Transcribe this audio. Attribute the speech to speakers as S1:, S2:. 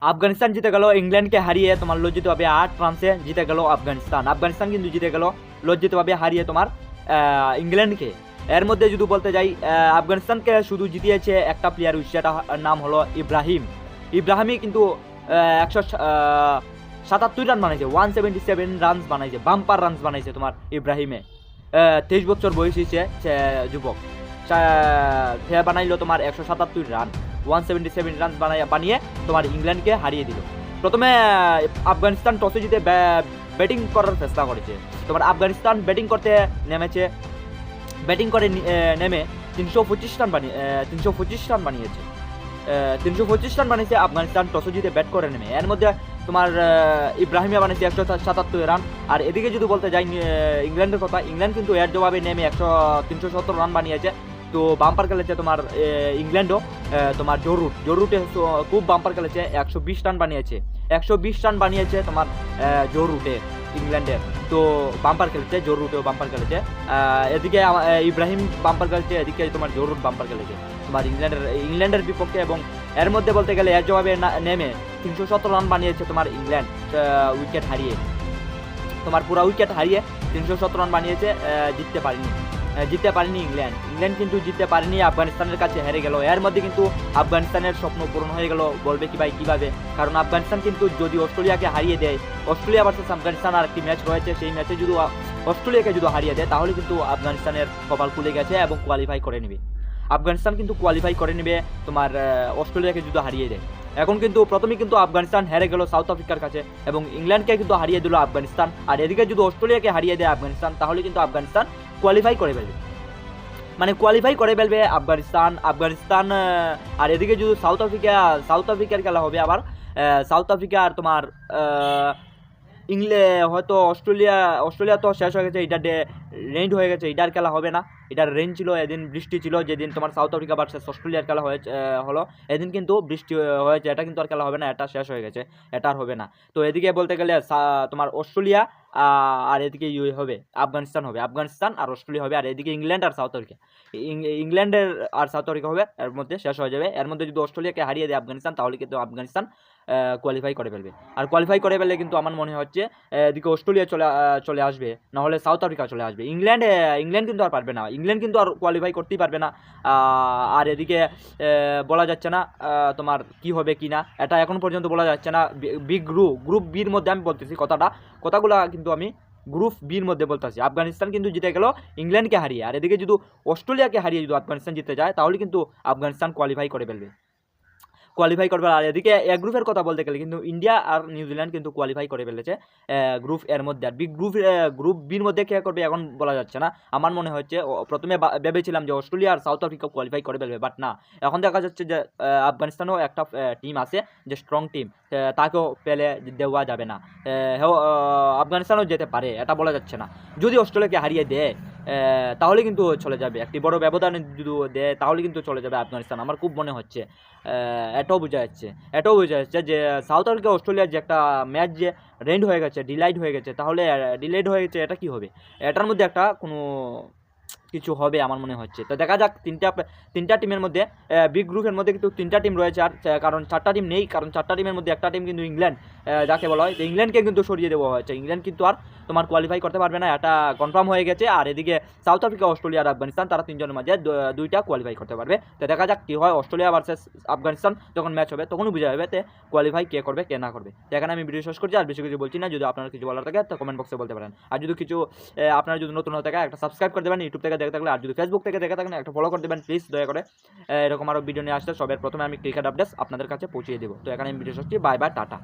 S1: আফগানিস্তান জিতে গেল ইংল্যান্ডকে হারিয়ে তোমার লজ্জিতভাবে 8 রানে জিতে গেল আফগানিস্তান। আফগানিস্তান কিন্তু জিতে গেল লজ্জিতভাবে হারিয়ে তোমার ইংল্যান্ডকে। এর মধ্যে যদি বলতে যাই, আফগানিস্তানকে শুধু জিতিয়েছে একটা প্লেয়ার, সেটা নাম হলো ইব্রাহিমই কিন্তু 177 রান বানাইছে, 177 রানস বানাইছে, বাম্পার রানস বানাইছে তোমার ইব্রাহিমে। 23 বছর বয়সী সে যুবক, সে বানাইলো তোমার 177 রান, 177 রান বানিয়ে তোমার ইংল্যান্ডকে হারিয়ে দিল। প্রথমে আফগানিস্তান টসে জিতে ব্যাটিং করার চেষ্টা করেছে। তোমার আফগানিস্তান ব্যাটিং করতে নেমেছে, ব্যাটিং করে নেমে 325 রান বানিয়েছে। 325 রান বানিয়েছে আফগানিস্তান টসে জিতে ব্যাট করে নেমে। এর মধ্যে তোমার ইব্রাহিমিয়া বানিয়েছে 177 রান। আর এদিকে যদি বলতে যাই ইংল্যান্ডের কথা, ইংল্যান্ড কিন্তু এর জবাবে নেমে 370 রান বানিয়েছে। তো বাম্পার খেলেছে তোমার ইংল্যান্ডও। তোমার জরুটে খুব বাম্পার খেলেছে, 120 রান বানিয়েছে। 120 রান বানিয়েছে তোমার জরুটে ইংল্যান্ডের। তো বাম্পার খেলেছে, জরুটেও বাম্পার খেলেছে। এদিকে ইব্রাহিম বাম্পার খেলেছে, এদিকে তোমার জরুট বাম্পার খেলেছে তোমার ইংল্যান্ডের বিপক্ষে। এবং এর মধ্যে বলতে গেলে এর জবাবে নেমে 370 রান বানিয়েছে তোমার ইংল্যান্ড, উইকেট হারিয়ে, তোমার পুরো উইকেট হারিয়ে 370 রান বানিয়েছে। জিততে পারেনি ইংল্যান্ড কিন্তু জিততে পারেনি, আফগানিস্তানের কাছে হেরে গেল। এর মধ্যে কিন্তু আফগানিস্তানের স্বপ্ন পূরণ হয়ে গেল, বলবে কি ভাই কিভাবে? কারণ আফগানিস্তান কিন্তু যদি অস্ট্রেলিয়াকে হারিয়ে দেয়, অস্ট্রেলিয়া ভার্সেস আফগানিস্তান আর একটি ম্যাচ রয়েছে, সেই ম্যাচে যদি অস্ট্রেলিয়াকে যদি হারিয়ে দেয় তাহলে কিন্তু আফগানিস্তানের কপাল খুলে গেছে এবং কোয়ালিফাই করে নেবে। আফগানিস্তান কিন্তু কোয়ালিফাই করে নেবে তোমার অস্ট্রেলিয়াকে যদি হারিয়ে দেয়। এখন কিন্তু প্রথমে কিন্তু আফগানিস্তান হেরে গেল সাউথ আফ্রিকার কাছে এবং ইংল্যান্ডকে কিন্তু হারিয়ে দিল আফগানিস্তান। আর এদিকে যদি অস্ট্রেলিয়াকে হারিয়ে দেয় আফগানিস্তান, তাহলে কিন্তু আফগানিস্তান কোয়ালিফাই করে ফেলবে, আফগানিস্তান। আর এদিকে যদি সাউথ আফ্রিকার খেলা হবে আবার, সাউথ আফ্রিকা আর তোমার হয়তো অস্ট্রেলিয়া তো শেষ হয়ে গেছে, এটা রেঞ্জ হয়ে গেছে, এটার খেলা হবে না। এটার রেঞ্জ ছিল, এদিন বৃষ্টি ছিল, যেদিন তোমার সাউথ আফ্রিকা ভার্সেস অস্ট্রেলিয়ার খেলা হলো, এদিন কিন্তু বৃষ্টি হয়েছে, এটা কিন্তু আর খেলা হবে না, এটা শেষ হয়ে গেছে, এটা আর হবে না। তো এদিকে বলতে গেলে তোমার অস্ট্রেলিয়া আর এদিকে হবে আফগানিস্তান আর অস্ট্রেলিয়া হবে। আর এদিকে ইংল্যান্ড আর সাউথ আফ্রিকা, ইংল্যান্ডের আর সাউথ আফ্রিকা হবে, এর মধ্যে শেষ হয়ে যাবে। এর মধ্যে যদি অস্ট্রেলিয়াকে হারিয়ে দেয় আফগানিস্তান, তাহলে কিন্তু আফগানিস্তান কোয়ালিফাই করে ফেলবে। আর কোয়ালিফাই করে ফেললে কিন্তু আমার মনে হচ্ছে এদিকে অস্ট্রেলিয়া চলে আসবে, নাহলে সাউথ আফ্রিকা চলে আসবে। ইংল্যান্ড কিন্তু আর পারবে না, ইংল্যান্ড কিন্তু আর কোয়ালিফাই করতেই পারবে না। আর এদিকে বলা যাচ্ছে না তোমার কি হবে কি না, এটা এখন পর্যন্ত বলা যাচ্ছে না। গ্রুপ বির মধ্যে আমি বলতেছি কথাগুলো কিন্তু আমি গ্রুপ বির মধ্যে বলতেছি। আফগানিস্তান কিন্তু জিতে গেল ইংল্যান্ডকে হারিয়ে। আর এদিকে যদি অস্ট্রেলিয়াকে হারিয়ে যদি আফগানিস্তান জিতে যায়, তাহলে কিন্তু আফগানিস্তান কোয়ালিফাই করবে। আর এদিকে এ গ্রুপের কথা বলতে গেলে কিন্তু ইন্ডিয়া আর নিউজিল্যান্ড কিন্তু কোয়ালিফাই করে ফেলেছে গ্রুপ এর মধ্যে। আর গ্রুপ বির মধ্যে কে করবে এখন বলা যাচ্ছে না। আমার মনে হচ্ছে প্রথমে ভেবেছিলাম যে অস্ট্রেলিয়া আর সাউথ আফ্রিকা কোয়ালিফাই করে ফেলবে, বাট না, এখন দেখা যাচ্ছে যে আফগানিস্তানও একটা টিম আছে, যে স্ট্রং টিম, তাকেও পেলে দেওয়া যাবে না। আফগানিস্তানও যেতে পারে, এটা বলা যাচ্ছে না। যদি অস্ট্রেলিয়াকে হারিয়ে দেয় তাহলে কিন্তু চলে যাবে, একটি বড় ব্যবধান যদি দেয় তাহলে কিন্তু চলে যাবে আফগানিস্তান, আমার খুব মনে হচ্ছে। এটাও বোঝা যাচ্ছে যে সাউথ আফ্রিকা অস্ট্রেলিয়ার যে একটা ম্যাচ যে ডিলাইড হয়ে গেছে, তাহলে ডিলাইড হয়ে গেছে, এটা কি হবে? এটার মধ্যে একটা কোনো কিছু হবে আমার মনে হচ্ছে। তো দেখা যাক, তিনটা টিমের মধ্যে বিগ গ্রুপের মধ্যে কিন্তু 3টা টিম রয়েছে, আর কারণ 4টা টিম নেই, কারণ 4টা টিমের মধ্যে একটা টিম কিন্তু ইংল্যান্ড, যাকে বলা হয়, তো ইংল্যান্ডকে কিন্তু সরিয়ে দেওয়া হয়েছে। ইংল্যান্ড কিন্তু আর তোমার কোয়ালিফাই করতে পারবে না, এটা কনফার্ম হয়ে গেছে। আর এদিকে সাউথ আফ্রিকা, অস্ট্রেলিয়া আর আফগানিস্তান, তারা 3জনের মাঝে 2টা কোয়ালিফাই করতে পারবে। তো দেখা যাক কী হয়। অস্ট্রেলিয়া ভার্সেস আফগানিস্তান যখন ম্যাচ হবে তখনই বোঝা যাবে কোয়ালিফাই কে করবে কে না করবে। তো এখানে আমি ভিডিও শেষ করছি, আর বেশি কিছু বলছি না। যদি আপনার কিছু বলার থাকে তো কমেন্ট বক্সে বলতে পারেন। আর যদি কিছু আপনারা যদি নতুন হয়ে থাকে একটা সাবস্ক্রাইব করে দেবেন ইউটিউব থেকে দেখে থাকলে, আর যদি ফেসবুক থেকে দেখে থাকেন একটা ফলো করে দেবেন প্লিজ, দয়া করে। এরকম আরও ভিডিও নিয়ে আসতে সবের প্রথমে আমি ক্রিকেট আপডেটস আপনাদের কাছে পৌঁছিয়ে দেবো। তো এখানে আমি ভিডিও শেষ করছি, বাই বাই, টাটা।